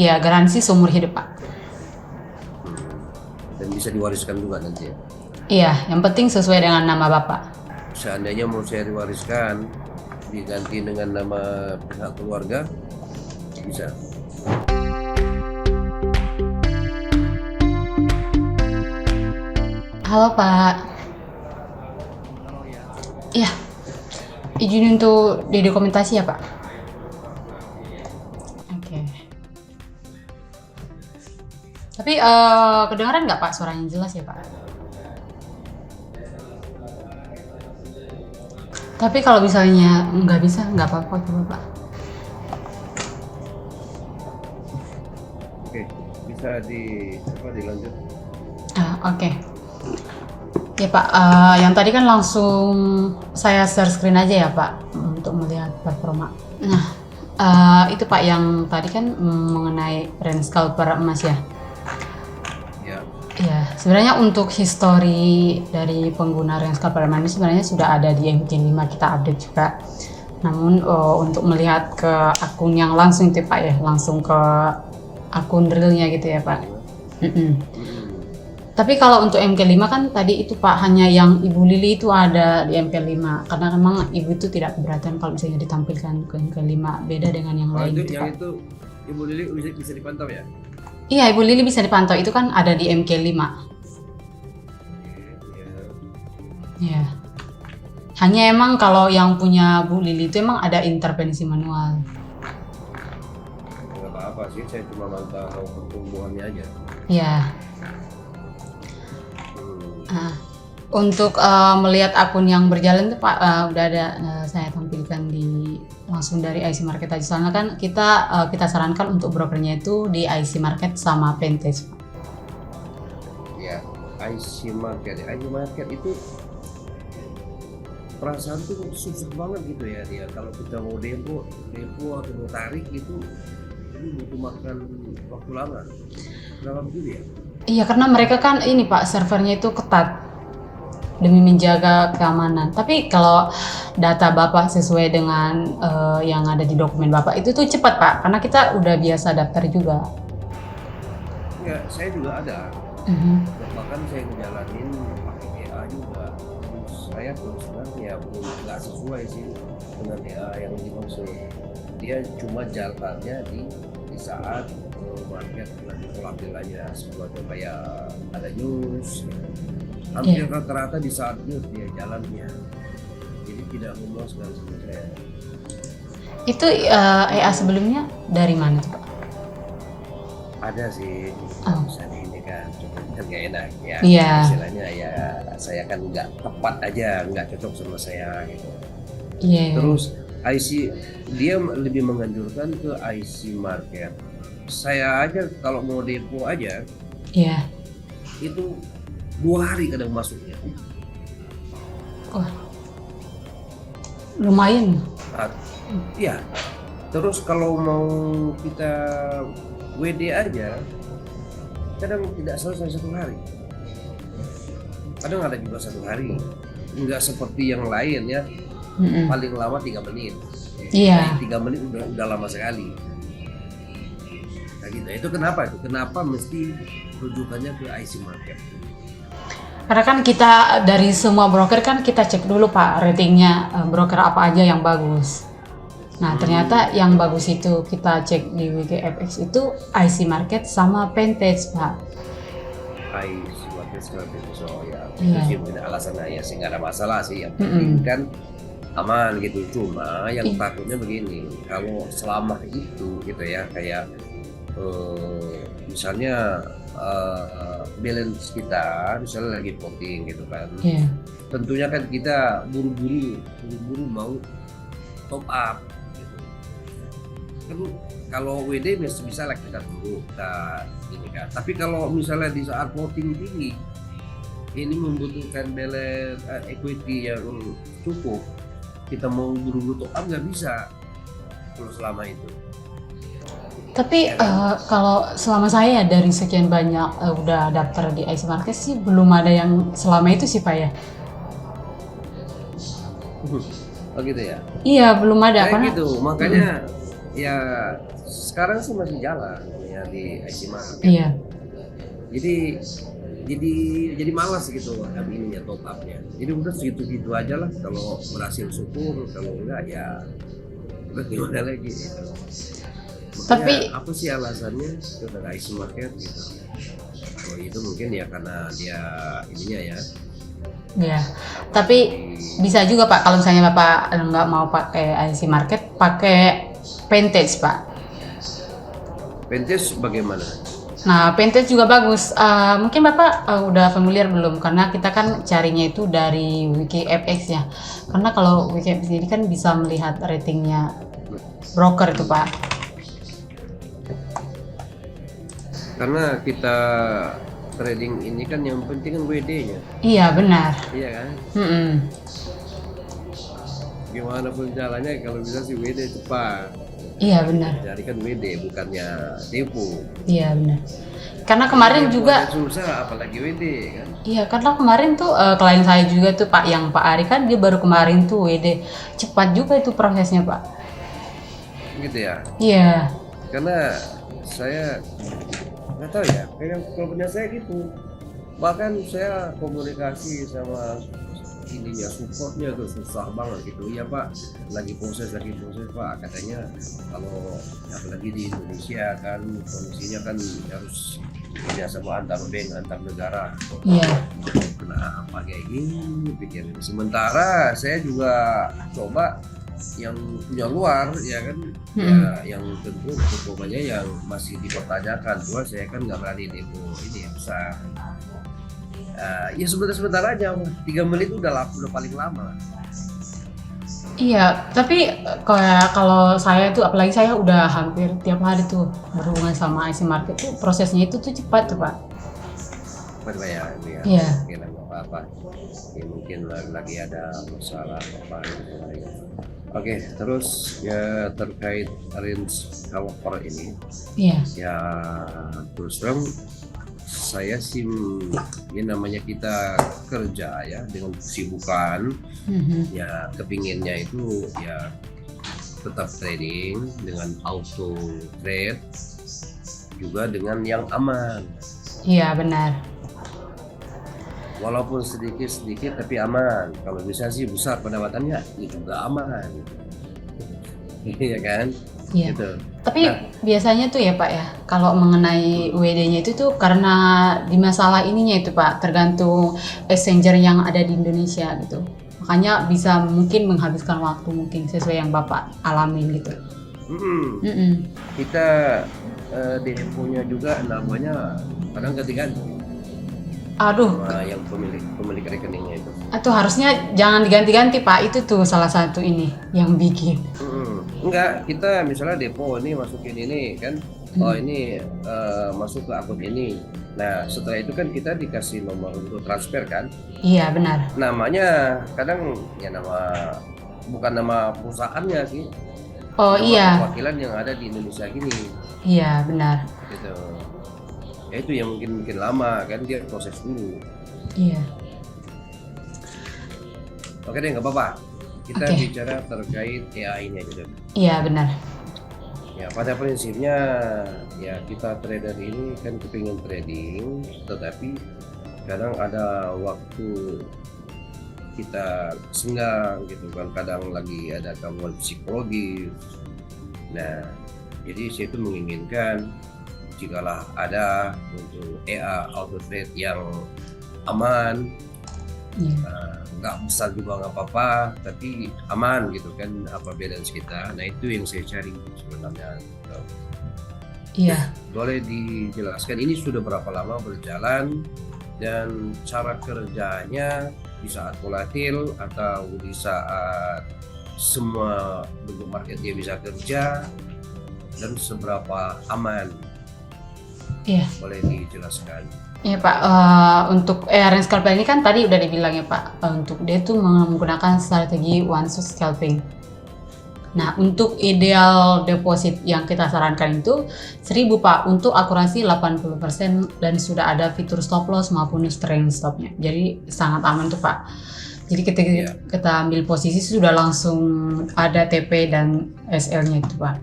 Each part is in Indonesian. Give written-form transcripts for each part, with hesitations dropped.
Ya garansi seumur hidup Pak. Dan bisa diwariskan juga nanti ya. Iya, yang penting sesuai dengan nama Bapak. Seandainya mau saya diwariskan diganti dengan nama pihak keluarga, bisa. Halo Pak. Iya, izin untuk didokumentasi ya Pak. Oke. Tapi kedengaran nggak Pak suaranya jelas ya Pak? Tapi kalau misalnya nggak bisa, nggak apa-apa coba Pak. Oke, bisa dilanjut. Oke. Ya Pak, yang tadi kan langsung saya share screen aja ya Pak untuk melihat performa. Nah, itu Pak yang tadi kan mengenai brand scalper emas ya. Ya. Ya, sebenarnya untuk histori dari pengguna range scalper emas ini sebenarnya sudah ada di MK5 kita update juga. Namun untuk melihat ke akun yang langsung itu Pak ya, langsung ke akun realnya gitu ya Pak. Tapi kalau untuk MK5 kan tadi itu Pak hanya yang Ibu Lili itu ada di MK5 karena memang Ibu itu tidak keberatan kalau misalnya ditampilkan ke MK5 beda dengan yang lain Itu gitu, yang Pak. itu Ibu Lili bisa dipantau ya? Iya, Ibu Lili bisa dipantau itu kan ada di MK5. Ya. Hanya emang kalau yang punya Bu Lili itu emang ada intervensi manual. Nggak apa-apa sih, saya cuma mantau pertumbuhannya aja. Ya. Untuk melihat akun yang berjalan tuh Pak udah ada saya tampilkan di langsung dari IC Market aja. Soalnya kan kita sarankan untuk brokernya itu di IC Market sama Pentage Pak. Ya, IC Market. IC Market itu perasaan tuh susah banget gitu ya dia. Kalau kita mau depo atau mau tarik itu ini butuh makan waktu lama. Kenapa begitu ya? Iya karena mereka kan ini Pak servernya itu ketat demi menjaga keamanan. Tapi kalau data Bapak sesuai dengan yang ada di dokumen Bapak itu tuh cepat Pak, karena kita udah biasa daftar juga. Ya, saya juga ada. Bahkan saya ngejalanin pakai EA juga. Terus saya terus terang ya nggak sesuai sih dengan EA yang dimaksud. Dia cuma jalannya di saat market lagi volatil aja, sebuahnya kayak ada news. Hampir rata-rata di saat news dia jalannya. Jadi tidak memuaskan sama saya. Itu EA sebelumnya dari mana tuh Pak? Ada sih, misalnya ini kan nggak enak ya. Iya. Istilahnya ya saya kan nggak tepat aja, nggak cocok sama saya gitu. Iya. Terus IC dia lebih menganjurkan ke IC Market. Saya aja kalau mau depo aja, Iya. itu 2 hari kadang masuknya. Wah, lumayan. Iya. Terus kalau mau kita WD aja, kadang tidak selesai 1 hari. Kadang ada juga 1 hari. Enggak seperti yang lain ya. Paling lama 3 menit. Iya. 3 menit udah lama sekali. Nah gitu. Itu kenapa itu? Kenapa mesti rujukannya ke IC Market? Karena kan kita dari semua broker kan kita cek dulu Pak ratingnya broker apa aja yang bagus. Nah ternyata yang bagus itu kita cek di WGFX itu IC Market sama Pentage Pak. IC Market sama Pentage, so ya. Iya. Itu sih tidak alasan ya sih, nggak ada masalah sih. Yang penting kan aman gitu. Cuma yang takutnya begini, kalau selama itu gitu ya kayak misalnya balance kita misalnya lagi voting gitu kan. Tentunya kan kita buru-buru mau top up gitu. Kan kalau WD bisa lah kita tunggu kita ini kan. Tapi kalau misalnya di saat voting tinggi ini membutuhkan balance equity yang cukup, kita mau buru-buru top up nggak bisa kalau selama itu. Tapi kalau selama saya dari sekian banyak udah daftar di IC Market sih belum ada yang selama itu sih Pak ya. Oh gitu ya? Iya belum ada Kayak karena gitu, makanya ya sekarang sih masih jalan ya di IC Market. Iya. Jadi malas gitu ininya top up-nya. Jadi udah segitu-gitu aja lah. Kalau berhasil syukur, kalau enggak ya udah gimana lagi gitu. Tapi apa sih alasannya itu dari IC Market gitu? Oh itu mungkin ya karena dia ininya ya. ya, tapi bisa juga Pak kalau misalnya Bapak nggak mau pakai IC Market, pakai Vantage Pak. Vantage bagaimana? Nah, Vantage juga bagus. Mungkin Bapak udah familiar belum? Karena kita kan carinya itu dari WikiFX ya. Karena kalau WikiFX ini kan bisa melihat ratingnya broker itu Pak. Karena kita trading ini kan yang penting kan WD-nya. Iya benar. Iya kan? Gimana pun caranya kalau bisa sih WD cepat. Iya benar. Jadi kan WD bukannya depo. Iya benar. Karena kemarin depo juga susah apalagi WD kan. Iya karena kemarin tuh klien saya juga tuh Pak, yang Pak Ari kan dia baru kemarin tuh WD. Cepat juga itu prosesnya Pak. Gitu ya. Iya. Karena saya nggak tahu ya, kayak kalau punya saya gitu. Bahkan saya komunikasi sama ininya supportnya tuh susah banget gitu. Iya Pak, lagi proses Pak, katanya kalau apalagi di Indonesia kan kondisinya kan harus biasa antar bank antar negara. Iya. Kenapa kayak gini pikirin. Sementara saya juga coba yang punya luar ya kan, ya yang tentu umpamanya yang masih dipertanyakan. Gua saya kan nggak berani depo ini yang besar. Ya sebentar aja, 3 menit udah paling lama. Iya, tapi kayak kalau saya tuh, apalagi saya udah hampir tiap hari tuh berhubungan sama IC Market tuh, prosesnya itu tuh cepat tuh Pak. Cepat ya, Iya. Mungkin apa-apa, ya, mungkin lagi ada masalah apa gitu. Oke, terus ya terkait range scalper ini, ya terus terang saya sih ini namanya kita kerja ya dengan kesibukan, ya kepinginnya itu ya tetap trading dengan auto trade juga dengan yang aman. Iya benar. Walaupun sedikit tapi aman. Kalau bisa sih besar pendapatannya, itu juga aman. Iya kan? Iya. Gitu. Tapi biasanya tuh ya Pak ya, kalau mengenai WD-nya itu tuh karena di masalah ininya itu Pak, tergantung exchanger yang ada di Indonesia gitu. Makanya bisa mungkin menghabiskan waktu mungkin sesuai yang Bapak alamin gitu. Kita deponya juga namanya kadang ganti-ganti. Aduh, yang pemilik rekeningnya itu. Atau harusnya jangan diganti-ganti Pak, itu tuh salah satu ini yang bikin. Enggak, kita misalnya depo ini masukin ini kan, oh ini masuk ke akun ini. Nah setelah itu kan kita dikasih nomor untuk transfer kan. Iya benar. Namanya kadang ya bukan nama perusahaannya sih. Oh nama iya. Perwakilan yang ada di Indonesia gini. Iya benar. Gitu. Ya itu yang mungkin lama kan, dia proses dulu. Iya. Oke deh, nggak apa-apa. Kita bicara terkait AI-nya gitu. Iya benar. Ya pada prinsipnya ya kita trader ini kan kepingin trading, tetapi kadang ada waktu kita senggang gitu kan, kadang lagi ada gangguan psikologis. Nah jadi saya itu menginginkan jikalau ada untuk EA auto trade yang aman, nggak besar juga nggak apa-apa, tapi aman gitu kan, apa balance kita. Nah itu yang saya cari sebenarnya. Iya. Boleh dijelaskan ini sudah berapa lama berjalan dan cara kerjanya di saat volatil atau di saat semua bentuk market dia bisa kerja, dan seberapa aman? Iya. Boleh dijelaskan. Iya Pak, untuk range scalper ini kan tadi udah dibilang ya Pak, untuk dia tuh menggunakan strategi one shot scalping. Nah untuk ideal deposit yang kita sarankan itu 1000 Pak, untuk akurasi 80% dan sudah ada fitur stop loss maupun trailing stopnya. Jadi sangat aman tuh Pak. Jadi ketika kita ambil posisi sudah langsung ada TP dan SL-nya itu Pak.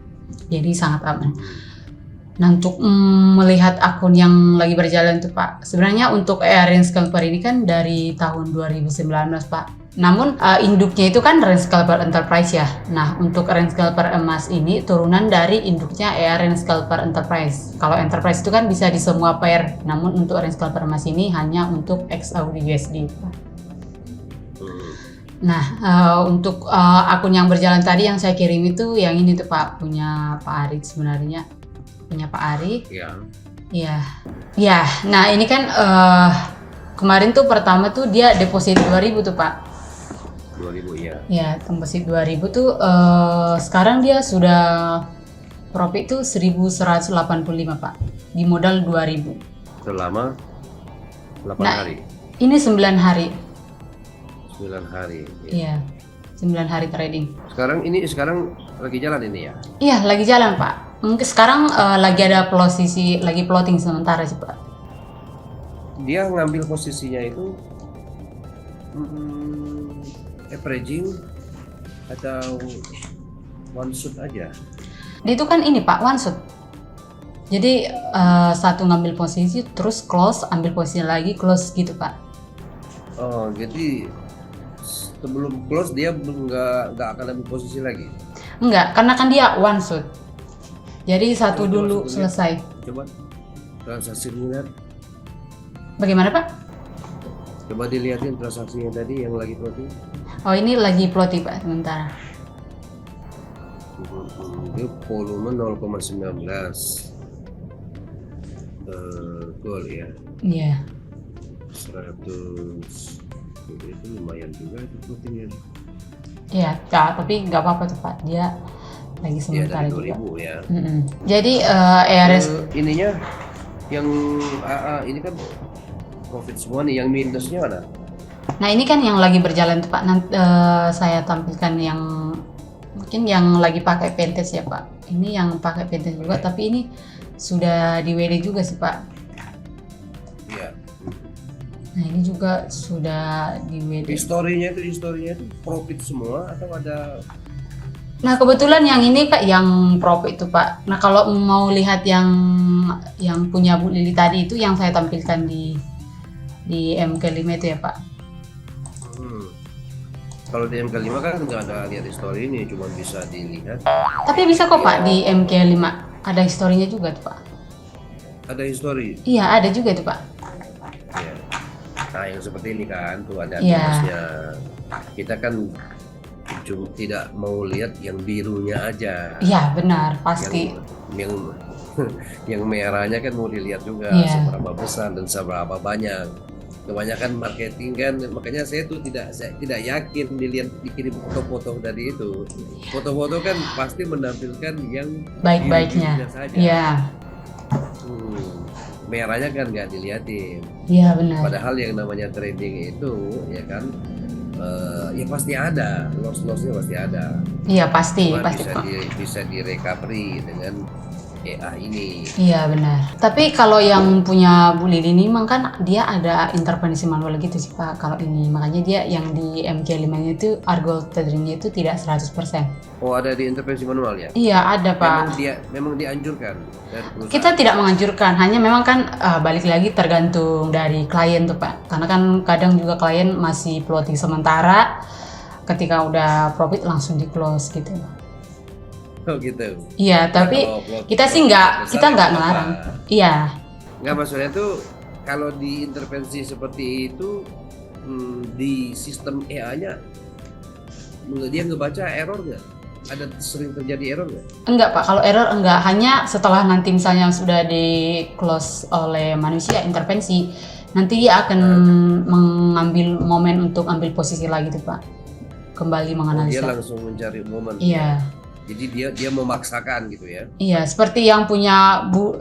Jadi sangat aman. Nah, untuk melihat akun yang lagi berjalan tuh Pak, sebenarnya untuk Rent Scalper ini kan dari tahun 2019 Pak. Namun induknya itu kan Rent Scalper Enterprise ya. Nah, untuk Rent Scalper Emas ini turunan dari induknya Rent Scalper Enterprise. Kalau Enterprise itu kan bisa di semua pair, namun untuk Rent Scalper Emas ini hanya untuk XAUD USD Pak. Nah, untuk akun yang berjalan tadi yang saya kirim itu yang ini tuh Pak, punya Pak Arik sebenarnya. Punya Pak Ari. Iya. Iya. Nah, ini kan kemarin tuh pertama tuh dia deposit 2.000 tuh, Pak. 2.000 ya. Ya, deposit 2.000 tuh sekarang dia sudah profit tuh 1.185, Pak. Di modal 2.000. Selama 8 hari. Ini 9 hari. 9 hari. Iya. 9 hari trading. Sekarang lagi jalan ini ya? Iya, lagi jalan, Pak. Mungkin sekarang lagi ada posisi lagi plotting sementara sih Pak. Dia ngambil posisinya itu averaging atau one shot aja? Dia itu kan ini Pak, one shot. Jadi satu ngambil posisi terus close, ambil posisi lagi close gitu Pak. Oh, jadi sebelum close dia nggak akan ambil posisi lagi? Enggak, karena kan dia one shot. Jadi satu dulu selesai. Coba transaksi lihat. Bagaimana Pak? Coba dilihatin transaksinya tadi yang lagi plotting. Oh ini lagi plotting Pak sementara. Itu volume 0,19 gol ya. Iya. 100 itu lumayan juga itu plottingnya. Iya, tapi nggak apa-apa tuh Pak. Dia lagi sementara ya, dari 2.000 juga. Ya. Jadi ERS ininya yang ini kan profit semua nih, yang minusnya mana? Nah ini kan yang lagi berjalan tuh Pak. Nanti saya tampilkan yang mungkin yang lagi pakai Pentes ya Pak. Ini yang pakai Pentes juga, tapi ini sudah di WD juga sih Pak. Iya. Nah ini juga sudah di WD. Historinya itu profit semua atau ada? Nah kebetulan yang ini Pak yang profit itu Pak. Nah kalau mau lihat yang punya Bu Lili tadi itu yang saya tampilkan di MK5 itu ya Pak. Kalau di MK5 kan nggak ada lihat history ini, cuma bisa dilihat. Tapi bisa kok Pak di MK5 ada historinya juga tuh Pak. Ada history? Iya ada juga tuh Pak. Ya. Nah yang seperti ini kan tuh ada Iya. minusnya. Kita kan tidak mau lihat yang birunya aja. Iya benar pasti. Yang merahnya kan mau dilihat juga seberapa besar dan seberapa banyak. Kebanyakan marketing kan, makanya saya tuh tidak yakin dikirim foto-foto dari itu. Foto-foto kan pasti menampilkan yang baik-baiknya saja. Iya. Merahnya kan nggak dilihatin. Iya benar. Padahal yang namanya trading itu ya kan. Ya pasti ada, loss-lossnya pasti ada. Iya pasti, cuma pasti bisa di recovery dengan EA ini. Iya benar. Tapi kalau yang punya Bu Lili ini memang kan dia ada intervensi manual gitu sih Pak. Kalau ini makanya dia yang di MK5-nya itu algo tradingnya itu tidak 100%. Oh ada di intervensi manual ya? Iya ada Pak. Memang dianjurkan dari perusahaan. Kita tidak menganjurkan, hanya memang kan balik lagi tergantung dari klien tuh Pak. Karena kan kadang juga klien masih plotting sementara, ketika udah profit langsung di close gitu. Oh gitu. Iya, tapi kita sih kita nggak ngelarang. Iya. Nggak, maksudnya tuh kalau di intervensi seperti itu di sistem EA-nya dia ngebaca error nggak? Ada sering terjadi error nggak? Enggak Pak, kalau error enggak, hanya setelah nanti misalnya sudah di close oleh manusia intervensi, nanti dia akan mengambil momen untuk ambil posisi lagi tuh Pak, kembali menganalisa. Dia langsung mencari momen. Iya. Jadi dia memaksakan gitu ya? Iya, seperti yang punya Bu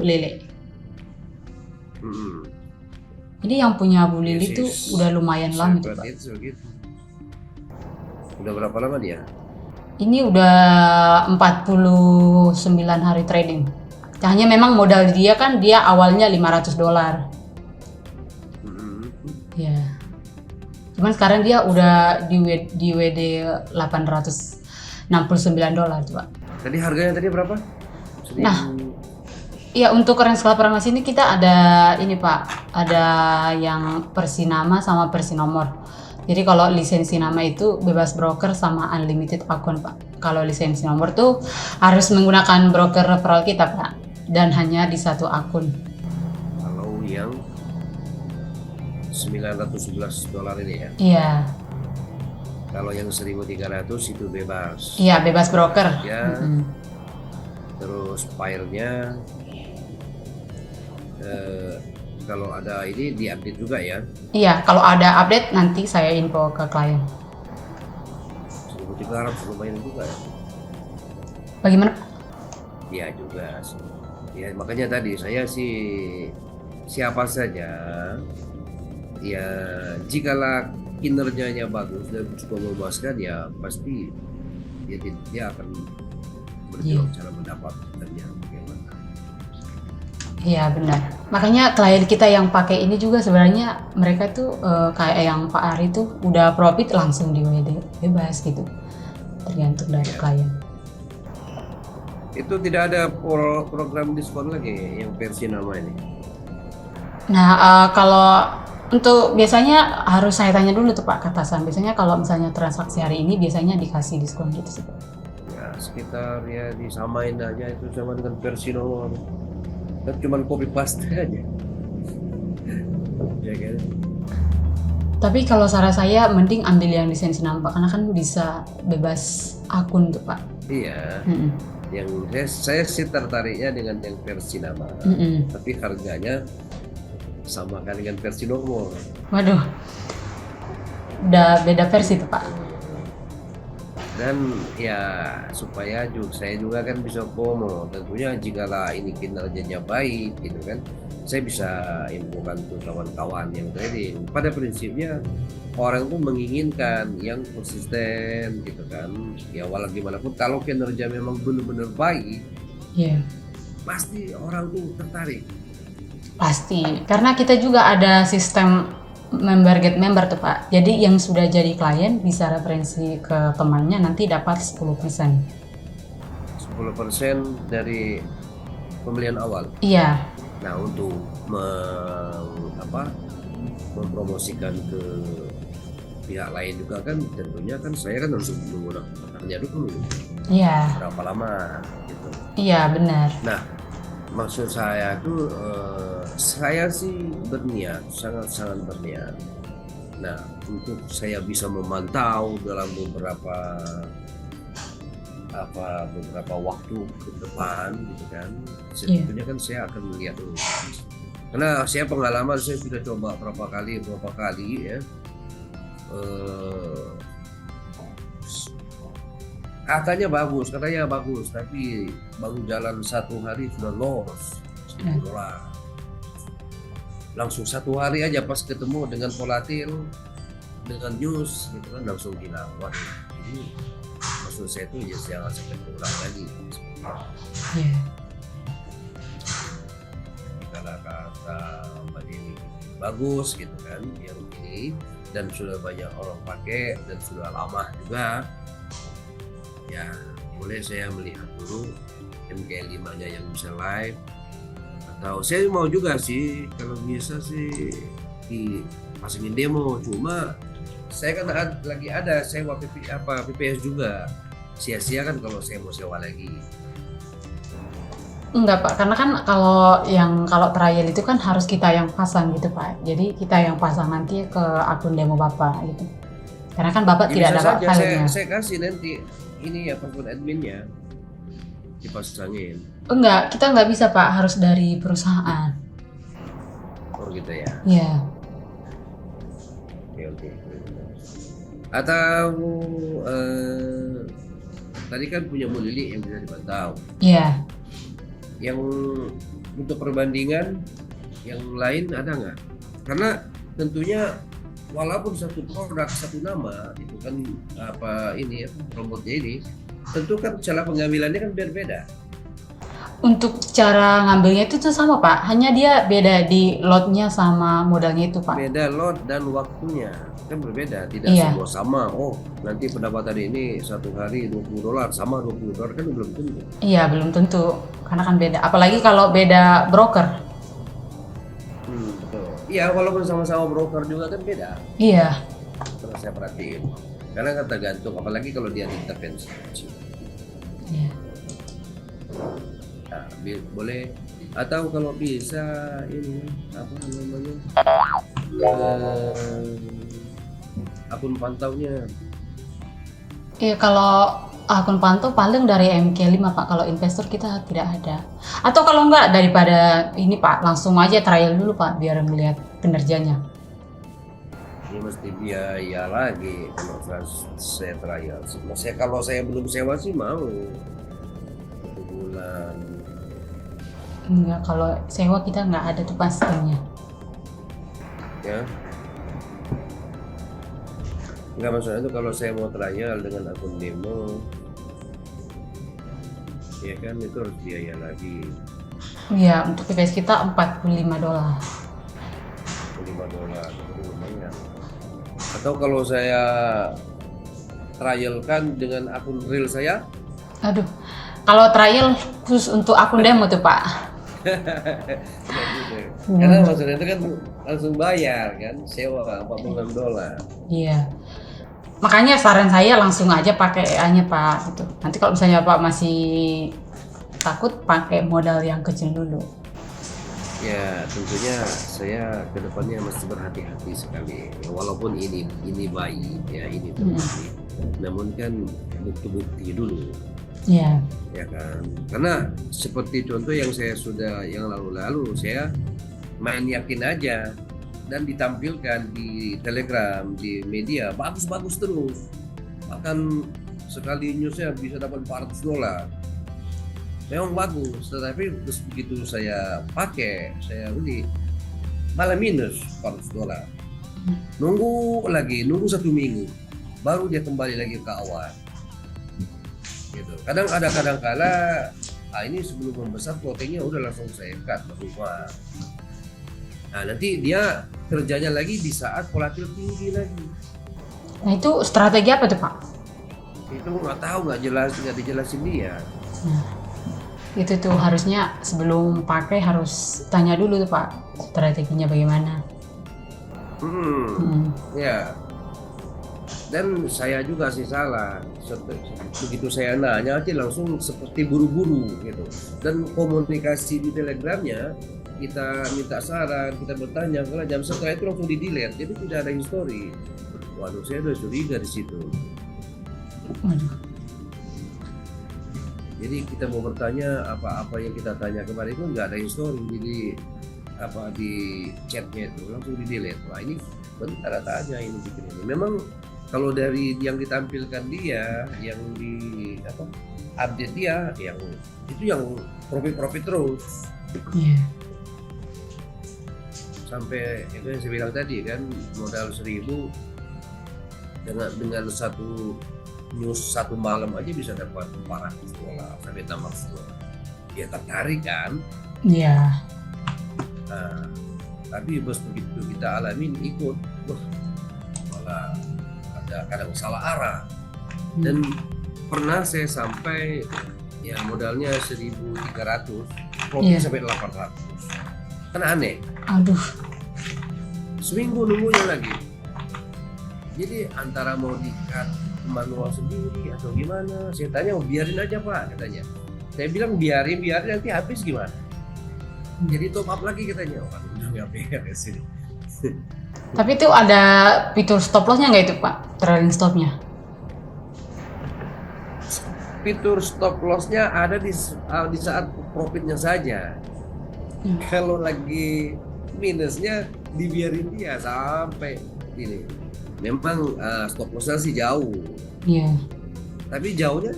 Lele. Jadi yang punya Bu Lili itu udah lumayan lama tuh Pak. Udah berapa lama dia? Ini udah 49 hari trading. Hanya memang modal dia kan dia awalnya $500. Ya. Cuman sekarang dia udah di WD $869 tuh Pak. Tadi harganya tadi berapa? Nah, iya untuk range Farmasi ini kita ada ini Pak, ada yang Persinama sama Persinomor. Jadi kalau lisensi nama itu bebas broker sama unlimited akun Pak. Kalau lisensi nomor tuh harus menggunakan broker referral kita Pak, dan hanya di satu akun. Kalau yang $911 ini ya? Iya. Kalau yang 1.300 itu bebas. Iya, bebas broker. Ya. Terus filenya kalau ada ini diupdate juga ya? Iya, kalau ada update nanti saya info ke klien. 1.300 lumayan juga ya? Bagaimana? Iya juga sih. Ya makanya tadi saya sih siapa saja ya jikalau kinerjanya bagus dan cukup memuaskan ya pasti dia akan berjuang cara mendapatkannya bagaimana. Iya benar. Makanya klien kita yang pakai ini juga sebenarnya mereka tuh kayak yang Pak Ari tuh udah profit langsung di WD bebas gitu. Tergantung dari klien. Itu tidak ada program diskon lagi yang versi nama ini. Nah kalau untuk biasanya harus saya tanya dulu tuh Pak ke atasan. Biasanya kalau misalnya transaksi hari ini biasanya dikasih diskon gitu sih Pak. Ya sekitar ya disamain aja itu sama dengan versi nomor. Kan cuma copy paste aja. Ya kan? Tapi kalau saran saya mending ambil yang lisensi nama Pak, karena kan bisa bebas akun tuh Pak. Iya. Yang saya sih tertariknya dengan yang versi nama. Tapi harganya sama kan dengan versi nomor. Waduh. Udah beda versi tuh Pak. Dan ya supaya saya juga kan bisa promo, tentunya jikalau ini kinerjanya baik gitu kan, saya bisa infokan tuh kawan-kawan yang trading. Pada prinsipnya orang tuh menginginkan yang konsisten gitu kan, ya walau gimana pun kalau kinerja memang benar-benar baik, pasti orang tuh tertarik. Pasti, karena kita juga ada sistem get member tuh Pak. Jadi yang sudah jadi klien bisa referensi ke temannya nanti dapat 10%. 10% dari pembelian awal. Iya. Nah untuk mempromosikan ke pihak lain juga kan tentunya kan saya kan harus menggunakannya dulu. Iya. Berapa lama gitu. Iya benar. Nah maksud saya tuh saya sih berniat, sangat-sangat berniat. Nah untuk saya bisa memantau dalam beberapa waktu ke depan gitu kan, sebetulnya kan saya akan melihat dulu. Karena saya pengalaman saya sudah coba berapa kali ya. Katanya bagus, tapi baru jalan 1 hari sudah loss $10. Langsung 1 hari aja pas ketemu dengan volatil, dengan news gitu kan langsung gila. Wah, ini maksud saya tuh ya jangan sampai terulang lagi. Kalau kata Mbak Dewi bagus gitu kan yang ini dan sudah banyak orang pakai dan sudah lama juga. Ya boleh saya melihat dulu MK5 nya yang bisa live, atau saya mau juga sih kalau bisa sih dipasangin demo, cuma saya kan lagi ada sewa PPS juga, sia-sia kan kalau saya mau sewa lagi. Enggak Pak, karena kan kalau trial itu kan harus kita yang pasang gitu Pak. Jadi kita yang pasang nanti ke akun demo Bapak gitu. Karena kan Bapak tidak dapat filenya. Saya kasih nanti ini ya password adminnya dipasangin. Enggak, kita nggak bisa Pak, harus dari perusahaan. Oh gitu ya? Iya. Oke. Atau tadi kan punya Bu Lili yang bisa dipantau. Iya. Yang untuk perbandingan yang lain ada nggak? Karena tentunya walaupun satu produk satu nama itu kan promotnya ini tentu kan cara pengambilannya kan berbeda. Untuk cara ngambilnya itu tuh sama Pak, hanya dia beda di lotnya sama modalnya itu Pak. Beda lot dan waktunya kan berbeda, tidak Iya. semua sama. Oh, nanti pendapatan ini satu hari $20 sama $20 kan belum tentu. Iya, belum tentu. Karena kan beda. Apalagi kalau beda broker. Betul. Iya, walaupun sama-sama broker juga kan beda. Iya. Kalau saya perhatiin. Karena kan tergantung, apalagi kalau dia intervensi. Iya. Nah, boleh atau kalau bisa ini apa namanya akun pantaunya. Iya, kalau akun pantau paling dari MK5 Pak, kalau investor kita tidak ada. Atau kalau enggak daripada ini Pak, langsung aja trial dulu Pak, biar melihat kinerjanya. Ini mesti biaya lagi kalau saya trial. Kalau saya belum sewa sih mau 1 bulan. Enggak, kalau sewa kita nggak ada tuh pastinya. Ya. Enggak, maksudnya itu kalau saya mau trial dengan akun demo, ya kan itu harus biaya lagi. Iya, untuk PPS kita $45. $45 itu lumayan. Atau kalau saya trialkan dengan akun real saya, Aduh, kalau trial khusus untuk akun demo tuh Pak. karena maksudnya itu kan langsung bayar kan, sewa $46. Iya. Makanya saran saya langsung aja pakai EA-nya Pak gitu. Nanti kalau misalnya Pak masih takut, pakai modal yang kecil dulu. Ya tentunya saya kedepannya mesti berhati-hati sekali. Walaupun ini baik ya, ini terbukti. Namun kan bukti-bukti dulu. Iya. Ya kan, karena seperti contoh yang lalu-lalu saya main yakin aja dan ditampilkan di Telegram, di media bagus-bagus terus, bahkan sekali newsnya bisa dapat $400, memang bagus. Tetapi terus begitu saya pakai, saya beli malah minus $400. Nunggu 1 minggu baru dia kembali lagi ke awal gitu. Kadang kala ini sebelum membesar proteinnya udah langsung saya cut berubah. Nah nanti dia kerjanya lagi di saat volatil tinggi lagi. Nah itu strategi apa tuh Pak? Itu nggak tahu, nggak dijelasin dia. Nah, itu tuh harusnya sebelum pakai harus tanya dulu tuh Pak, strateginya bagaimana. Ya. Dan saya juga sih salah. Begitu saya nanya aja langsung seperti buru-buru gitu. Dan komunikasi di Telegramnya kita minta saran, kita bertanya, kalau jam setelah itu langsung di-delete, jadi tidak ada history. Waduh, saya udah curiga di situ. Jadi kita mau bertanya apa-apa yang kita tanya kemarin itu nggak ada history, jadi di chatnya itu langsung di-delete. Wah ini bentar tanya ini bikin ini. Memang kalau dari yang ditampilkan dia, yang di update dia, yang profit terus. Iya. Sampai itu yang saya bilang tadi kan, modal 1.000 dengan satu news satu malam aja bisa dapat $400 sampai $600. Ya tertarik kan? Iya. Nah, tapi begitu kita alamin ikut, malah ada kadang salah arah. Dan pernah saya sampai ya modalnya 1.300, profit sampai 800. Kan aneh. Aduh. Seminggu nunggunya lagi. Jadi antara mau di-cut manual sendiri atau gimana? Saya tanya, biarin aja Pak katanya. Saya bilang biarin nanti habis gimana? Jadi top up lagi katanya. Waduh, udah nggak beres ini. Tapi itu ada fitur stop loss-nya nggak itu Pak? Trailing stop-nya? Fitur stop loss-nya ada di saat profitnya saja. Kalau lagi minusnya dibiarin dia sampai ini. Memang stop loss-nya sih jauh. Iya. Tapi jauhnya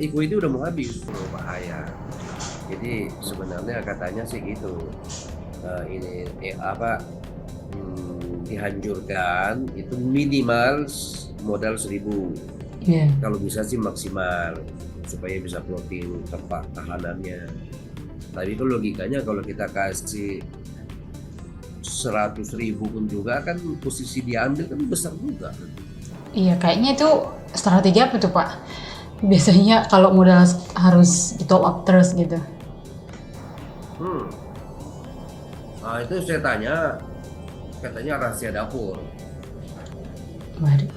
equity udah mau habis, bahaya. Jadi sebenarnya katanya sih gitu. Dihancurkan itu minimal modal 1.000. Iya. Kalau bisa sih maksimal supaya bisa plotting tepat tahanannya. Tapi itu logikanya kalau kita kasih 100.000 pun juga kan posisi diambil kan besar juga. Iya, kayaknya itu strategi apa tuh Pak? Biasanya kalau modal harus di top up terus gitu. Nah itu saya tanya, katanya rahasia dapur. Waduh.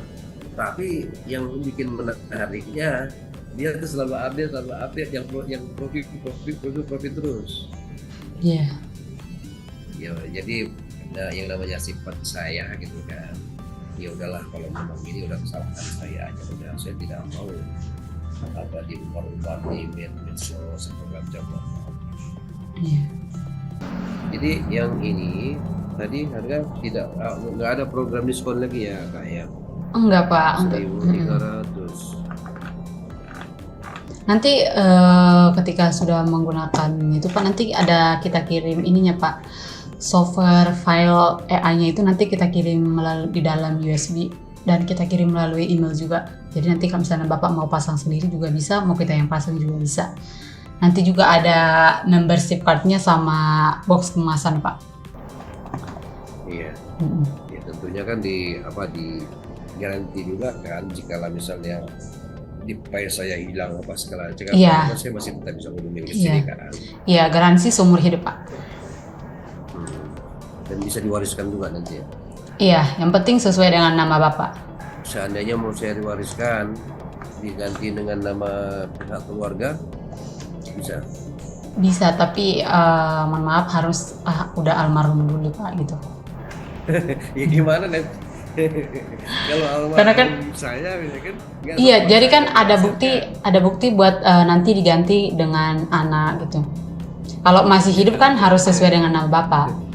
Tapi yang bikin menariknya, dia tuh selalu update yang profit terus. Iya. Ya jadi yang namanya sifat saya gitu kan. Ya udahlah, kalau memang ini udah kesalahan saya aja, udah saya tidak mau apa diubah-ubah di medsos atau macam. Iya. Jadi yang ini tadi harga nggak ada program diskon lagi ya Kak ya? Enggak Pak. 1.300. Nanti ketika sudah menggunakan itu Pak, nanti ada kita kirim ininya Pak, software file AI-nya itu nanti kita kirim melalui di dalam USB dan kita kirim melalui email juga. Jadi nanti kalau misalnya Bapak mau pasang sendiri juga bisa, mau kita yang pasang juga bisa. Nanti juga ada membership card-nya sama box kemasan Pak. Iya. Ya tentunya kan di garansi juga kan, jika misalnya di file saya hilang apa segala macam, Iya. saya masih tetap bisa hubungi ke sini kan. Iya, garansi seumur hidup Pak. Dan bisa diwariskan juga nanti ya. Iya, yang penting sesuai dengan nama Bapak. Seandainya mau saya diwariskan diganti dengan nama pihak keluarga, bisa. Bisa, tapi mohon maaf harus udah almarhum dulu Pak gitu. Ya gimana nanti? Kalau almarhum Karena kan saya kan iya, jadi kan ada bukti buat nanti diganti dengan anak gitu. Kalau masih hidup kan harus sesuai dengan nama Bapak.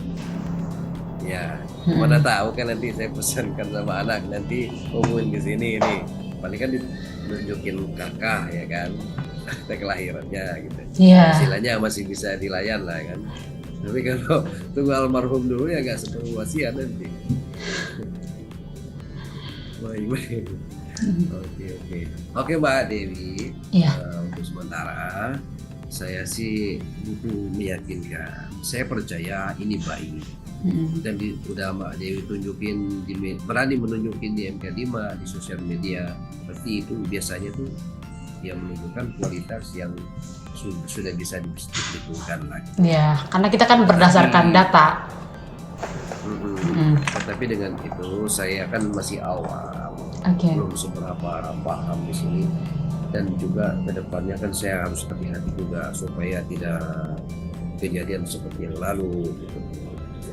Ya, mana tahu kan nanti saya pesankan sama anak, nanti hubungin ke sini nih. Paling kan ditunjukin kakak ya kan, akte kelahirannya gitu. Iya. Istilahnya masih bisa dilayan lah kan. Tapi kalau tunggu almarhum dulu ya nggak seperti wasiat nanti. Baik. Oke Mbak Dewi. Iya. Untuk sementara saya sih butuh meyakinkan. Saya percaya ini baik. Dan udah Mbak Dewi tunjukin berani menunjukin di MK5 di sosial media, berarti itu biasanya tuh yang menunjukkan kualitas yang sudah bisa diperhitungkan lagi. Iya, karena kita kan berdasarkan data. Tapi dengan itu saya kan masih awam, belum seberapa paham di sini, dan juga kedepannya kan saya harus hati-hati juga supaya tidak kejadian seperti yang lalu gitu.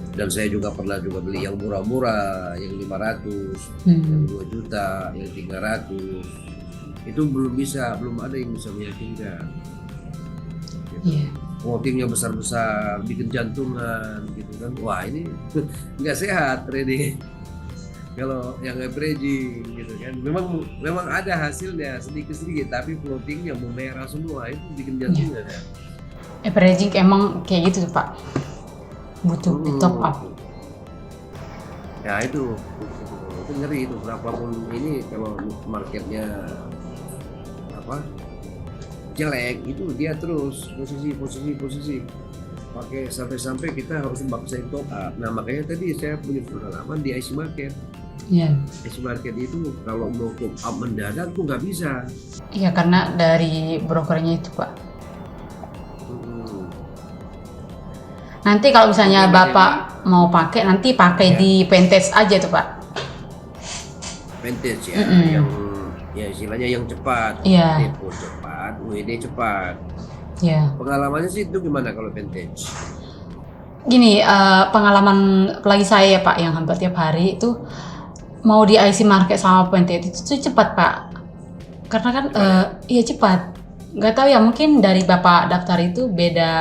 Dan saya juga pernah beli yang murah-murah, yang 500, yang 2 juta, yang 300. Itu belum ada yang bisa meyakinkan. Gitu. Votingnya besar-besar, bikin jantungan gitu kan. Wah, ini nggak sehat trading. Kalau yang averaging gitu kan, memang ada hasilnya sedikit-sedikit, tapi floatingnya merah semua, itu bikin jantungan ya. Averaging emang kayak gitu tuh Pak, butuh di top up. Ya itu ngeri itu, berapapun ini kalau marketnya jelek itu dia terus posisi pakai sampai kita harus maksain top up. Nah makanya tadi saya punya pengalaman di IC Market. IC Market itu kalau mau top up mendadak tuh nggak bisa. Iya, karena dari brokernya itu Pak. Nanti kalau misalnya Bapak mau pakai, nanti pakai di Vantage aja tuh Pak. Vantage ya, yang istilahnya yang cepat, depo cepat, WD cepat. Iya. Pengalamannya sih itu gimana kalau Vantage? Gini, pengalaman apalagi saya ya Pak, yang hampir tiap hari itu mau di IC Market sama Vantage itu cepat Pak. Karena kan iya cepat. Nggak tahu ya, mungkin dari Bapak daftar itu beda.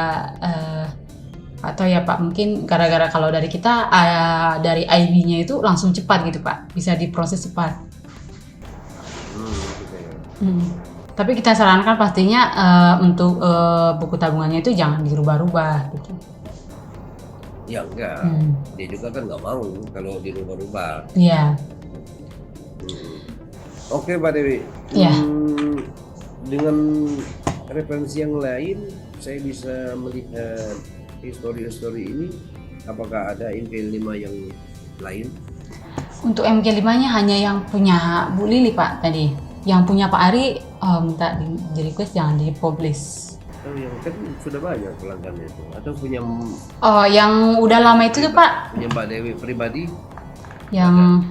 Atau ya Pak, mungkin gara-gara kalau dari kita dari IB-nya itu langsung cepat gitu Pak, bisa diproses cepat. Tapi kita sarankan pastinya untuk buku tabungannya itu jangan dirubah-rubah gitu. Ya enggak, dia juga kan nggak mau kalau dirubah-rubah. Iya. Oke Mbak Dewi. Iya. Dengan referensi yang lain saya bisa melihat histori ini, apakah ada MK5 yang lain? Untuk MK5-nya hanya yang punya Bu Lili Pak tadi. Yang punya Pak Ari minta di request jangan di-publish. Oh, yang kan sudah banyak pelanggannya itu. Atau punya Oh, yang udah lama itu tuh Pak. punya Mbak Dewi pribadi? Yang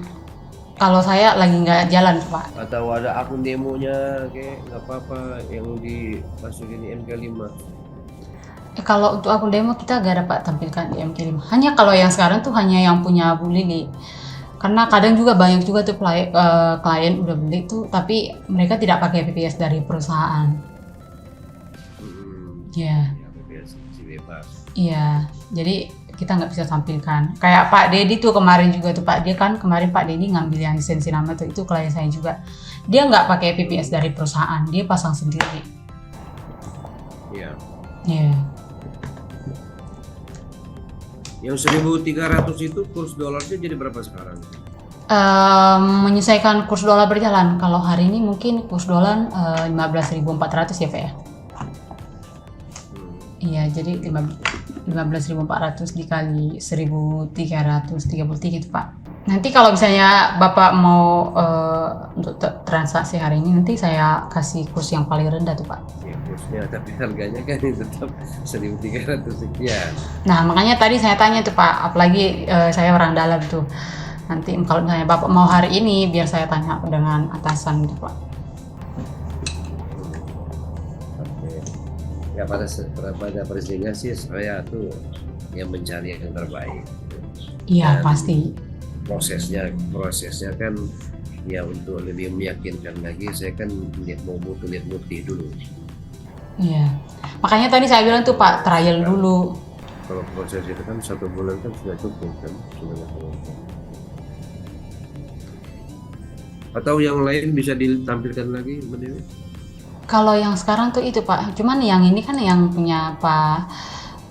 kalau saya lagi nggak jalan Pak. Atau ada akun demonya kayak nggak apa-apa yang dimasukin di MK5? Kalau untuk akun demo kita nggak dapat tampilkan di MK5. Hanya kalau yang sekarang tuh hanya yang punya Bu Lili. Karena kadang juga banyak juga tuh klien udah beli tuh, tapi mereka tidak pakai PPS dari perusahaan. Iya. Bebas. Iya. Jadi kita nggak bisa tampilkan. Kayak Pak Dedi tuh kemarin juga tuh Pak, dia kan kemarin Pak Dedi ngambil yang lisensi nama tuh, itu klien saya juga. Dia nggak pakai PPS dari perusahaan, dia pasang sendiri. Iya. Iya. Yang 1.300 itu kurs dolarnya jadi berapa sekarang? Menyesuaikan kurs dolar berjalan. Kalau hari ini mungkin kurs dolar 15.400 ya Pak ya. Iya, jadi 15.400 dikali 1.333 itu Pak. Nanti kalau misalnya Bapak mau untuk transaksi hari ini, nanti saya kasih kurs yang paling rendah tuh Pak. Ya kursnya, tapi harganya kan tetap 1.300 sekian. Nah makanya tadi saya tanya tuh Pak, apalagi saya orang dalam tuh. Nanti kalau misalnya Bapak mau hari ini, biar saya tanya dengan atasan gitu Pak. Ya pada prinsipnya sih saya tuh yang mencari yang terbaik. Iya pasti. Prosesnya kan ya untuk lebih meyakinkan lagi, saya kan lihat bukti dulu. Iya. Makanya tadi saya bilang tuh Pak, trial dulu. Kalau proses itu kan 1 bulan kan sudah cukup kan, Atau yang lain bisa ditampilkan lagi, Mbak Dewi? Kalau yang sekarang tuh itu Pak, cuman yang ini kan yang punya Pak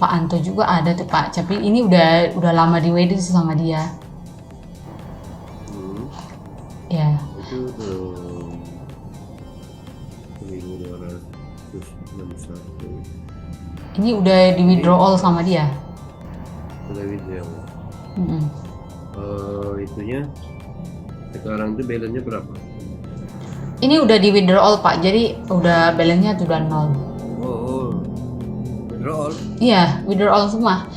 Anto juga ada tuh Pak, tapi ini udah lama di wedding sama dia. Ya. Itu 1.261. Ini udah di withdrawal sama dia. Udah withdrawal. Itunya sekarang tuh balance-nya berapa? Ini udah di withdrawal Pak, jadi udah balance-nya sudah 0. Oh, withdrawal? Iya, withdrawal semua.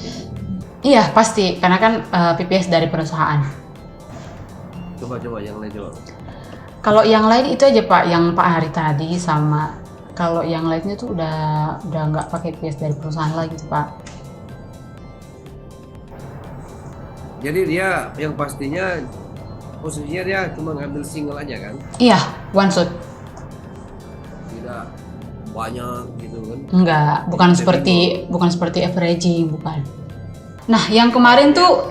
Iya pasti, karena kan PPS dari perusahaan. Coba yang lain coba. Kalau yang lain itu aja Pak, yang Pak Hari tadi sama. Kalau yang lainnya tuh udah nggak pakai PPS dari perusahaan lagi tuh Pak. Jadi dia yang pastinya posisinya dia cuma ngambil single aja kan? Iya, one shot. Tidak banyak gitu kan? Enggak, bukan seperti averaging, bukan. Nah, yang kemarin tuh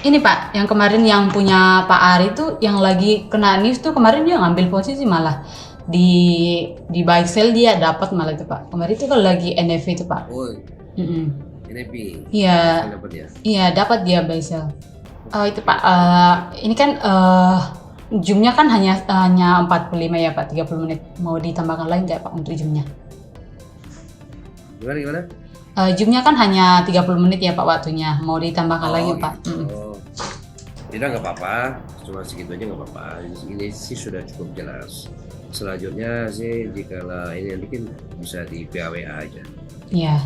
ini Pak, yang kemarin yang punya Pak Ari tuh yang lagi kena news tuh kemarin dia ngambil posisi malah di buy sell dia dapat malah itu Pak. Kemarin itu kalau lagi NFP itu Pak. Oh. NFP. Iya. Dapat dia. Iya, dapat dia buy sell. Itu Pak, ini kan zoomnya kan hanya 45 ya Pak, 30 menit. Mau ditambahkan lagi nggak Pak untuk zoomnya? Gimana? Zoomnya kan hanya 30 menit ya Pak waktunya. Mau ditambahkan lagi Pak? Oh. Tidak nggak apa-apa, cuma segitu aja nggak apa-apa. Ini sih sudah cukup jelas. Selanjutnya sih jika ini nanti kan bisa di PAWA aja. Iya.